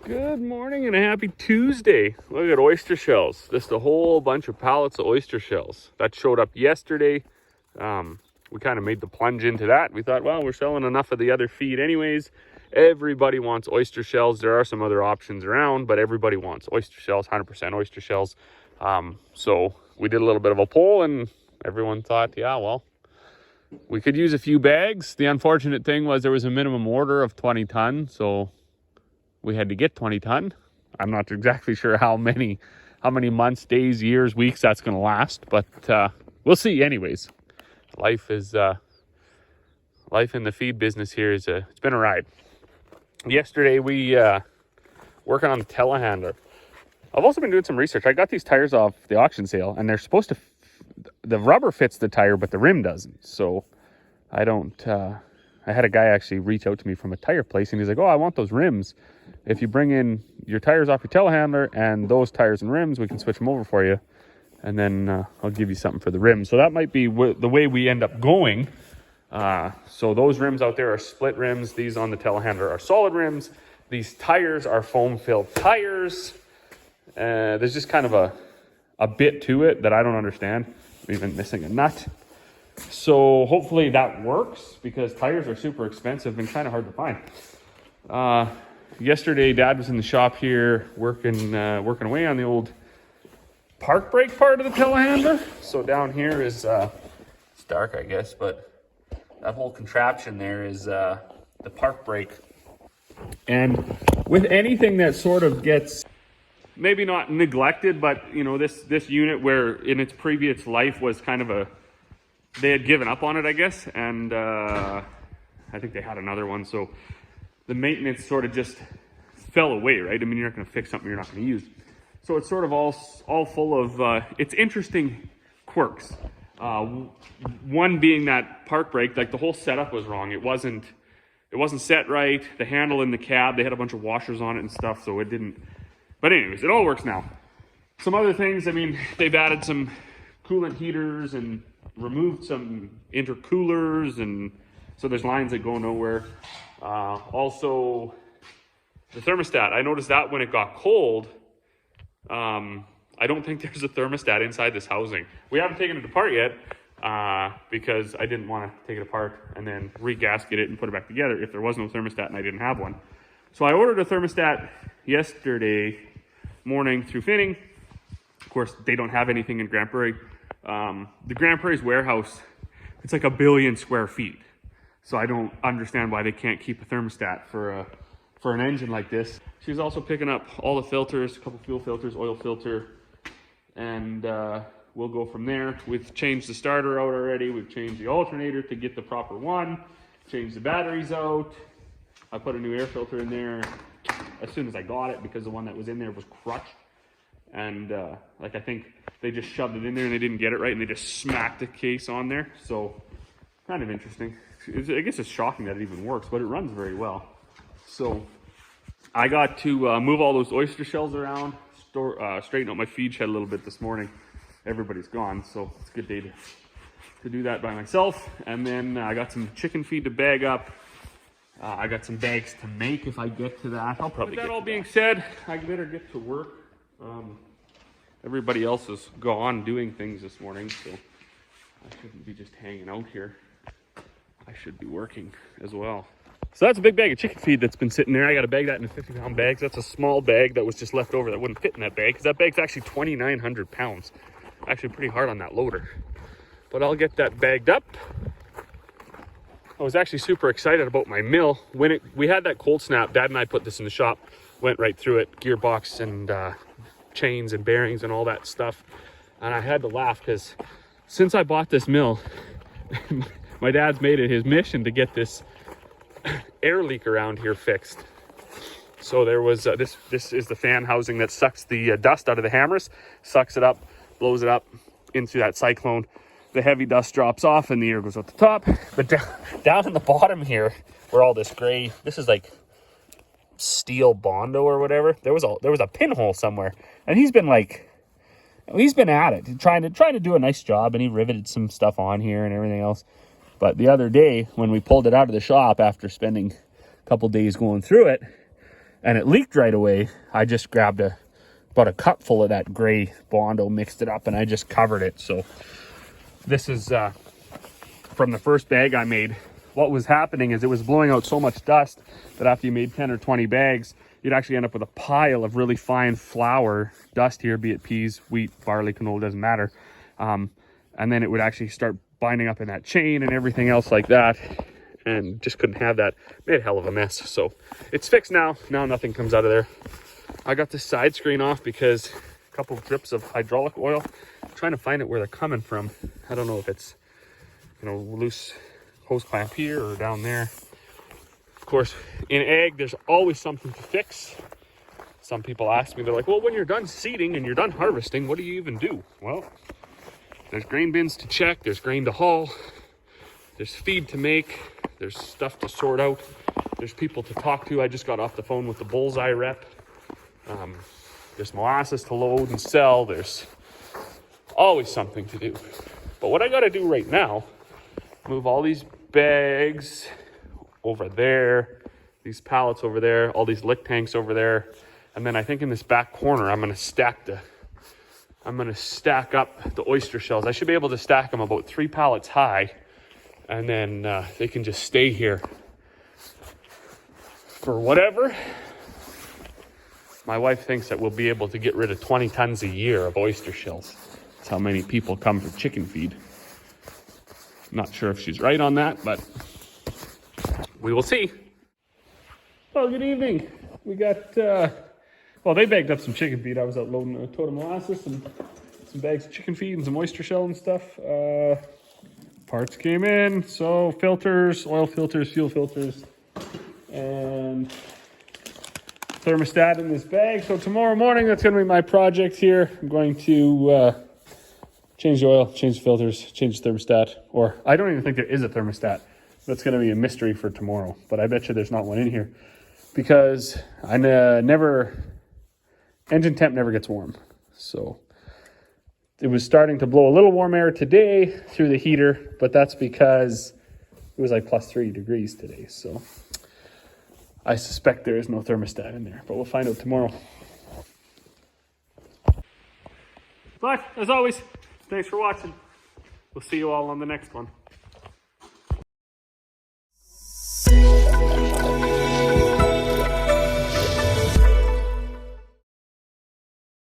Good morning and a happy Tuesday. Look at oyster shells. Just a whole bunch of pallets of oyster shells. That showed up yesterday. We kind of made the plunge into that. We thought, well, we're selling enough of the other feed anyways. Everybody wants oyster shells. There are some other options around, but everybody wants oyster shells, 100% oyster shells. So we did a little bit of a poll and everyone thought, yeah, well, we could use a few bags. The unfortunate thing was there was a minimum order of 20 ton. So we had to get 20 ton. I'm not exactly sure how many months, days, years, weeks that's going to last, but we'll see. Anyways, life in the feed business here it's been a ride. Yesterday we working on the telehandler. I've also been doing some research. I got these tires off the auction sale, and they're supposed to. The rubber fits the tire, but the rim doesn't. So I don't. I had a guy actually reach out to me from a tire place, and he's like, "Oh, I want those rims. If you bring in your tires off your telehandler and those tires and rims, we can switch them over for you, and then I'll give you something for the rims." So that might be the way we end up going. So those rims out there are split rims. These on the telehandler are solid rims. These tires are foam-filled tires. There's just kind of a bit to it that I don't understand. I'm even missing a nut. So hopefully that works, because tires are super expensive and kind of hard to find. Yesterday, Dad was in the shop here working away on the old park brake part of the telehandler. So down here is, it's dark, I guess, but that whole contraption there is the park brake. And with anything that sort of gets maybe not neglected, but you know, this unit where in its previous life was kind of they had given up on it, I guess, and I think they had another one, so the maintenance sort of just fell away, right? I mean, you're not going to fix something you're not going to use. So it's sort of all full of it's interesting quirks. One being that park brake, like the whole setup was wrong. It wasn't set right. The handle in the cab, they had a bunch of washers on it and stuff, so it didn't. But anyways, it all works now. Some other things, I mean, they've added some coolant heaters and removed some intercoolers, and so there's lines that go nowhere. Also, the thermostat, I noticed that when it got cold, I don't think there's a thermostat inside this housing. We haven't taken it apart yet because I didn't want to take it apart and then re-gasket it and put it back together if there was no thermostat and I didn't have one. So I ordered a thermostat yesterday morning through Finning. Of course, they don't have anything in Grand Prairie. The Grand Prairie's warehouse, it's like 1 billion square feet. So I don't understand why they can't keep a thermostat for an engine like this. She's also picking up all the filters, a couple fuel filters, oil filter, and we'll go from there. We've changed the starter out already. We've changed the alternator to get the proper one, changed the batteries out. I put a new air filter in there as soon as I got it, because the one that was in there was crushed. And like, I think they just shoved it in there and they didn't get it right, and they just smacked the case on there. So kind of interesting. I guess it's shocking that it even works, but it runs very well. So I got to move all those oyster shells around, straighten out my feed shed a little bit this morning. Everybody's gone, so it's a good day to do that by myself. And then I got some chicken feed to bag up. I got some bags to make if I get to that. I'll probably get to that. All being said, I better get to work. Everybody else is gone doing things this morning, so I shouldn't be just hanging out here. I should be working as well. So that's a big bag of chicken feed that's been sitting there. I got to bag that in 50-pound bags. That's a small bag that was just left over that wouldn't fit in that bag, because that bag's actually 2,900 pounds. Actually pretty hard on that loader. But I'll get that bagged up. I was actually super excited about my mill. When we had that cold snap, Dad and I put this in the shop, went right through it, gearbox and chains and bearings and all that stuff. And I had to laugh, because since I bought this mill, my dad's made it his mission to get this air leak around here fixed. So there was this is the fan housing that sucks the dust out of the hammers, sucks it up, blows it up into that cyclone. The heavy dust drops off and the air goes out the top. But down in the bottom here, where all this gray, this is like steel Bondo or whatever, there was a pinhole somewhere, and he's been at it, trying to do a nice job, and he riveted some stuff on here and everything else. But the other day when we pulled it out of the shop after spending a couple days going through it, and it leaked right away, I just grabbed about a cup full of that gray Bondo, mixed it up, and I just covered it. So this is from the first bag I made. What was happening is it was blowing out so much dust that after you made 10 or 20 bags, you'd actually end up with a pile of really fine flour dust here, be it peas, wheat, barley, canola, doesn't matter. And then it would actually start binding up in that chain and everything else like that, and just couldn't have that. Made a hell of a mess. So it's fixed now. Now nothing comes out of there. I got this side screen off because a couple of drips of hydraulic oil. I'm trying to find it where they're coming from. I don't know if it's, you know, loose hose clamp here or down there. Of course, in ag, there's always something to fix. Some people ask me, they're like, well, when you're done seeding and you're done harvesting, what do you even do? Well, there's grain bins to check, there's grain to haul, there's feed to make, there's stuff to sort out, there's people to talk to. I just got off the phone with the Bullseye rep. There's molasses to load and sell. There's always something to do. But what I got to do right now, move all these bags over there, these pallets over there, all these lick tanks over there, and then I think in this back corner I'm going to stack up the oyster shells. I should be able to stack them about 3 pallets high, and then they can just stay here for whatever. My wife thinks that we'll be able to get rid of 20 tons a year of oyster shells. That's how many people come for chicken feed. Not sure if she's right on that, but we will see. Well, good evening. We got, well, they bagged up some chicken feed. I was out loading a total molasses and some bags of chicken feed and some oyster shell and stuff. Parts came in, so filters, oil filters, fuel filters, and thermostat in this bag. So tomorrow morning, that's going to be my project here. I'm going to change the oil, change the filters, change the thermostat. Or I don't even think there is a thermostat. That's going to be a mystery for tomorrow. But I bet you there's not one in here, because engine temp never gets warm. So it was starting to blow a little warm air today through the heater, but that's because it was like plus 3 degrees today. So I suspect there is no thermostat in there, but we'll find out tomorrow. But as always, thanks for watching. We'll see you all on the next one.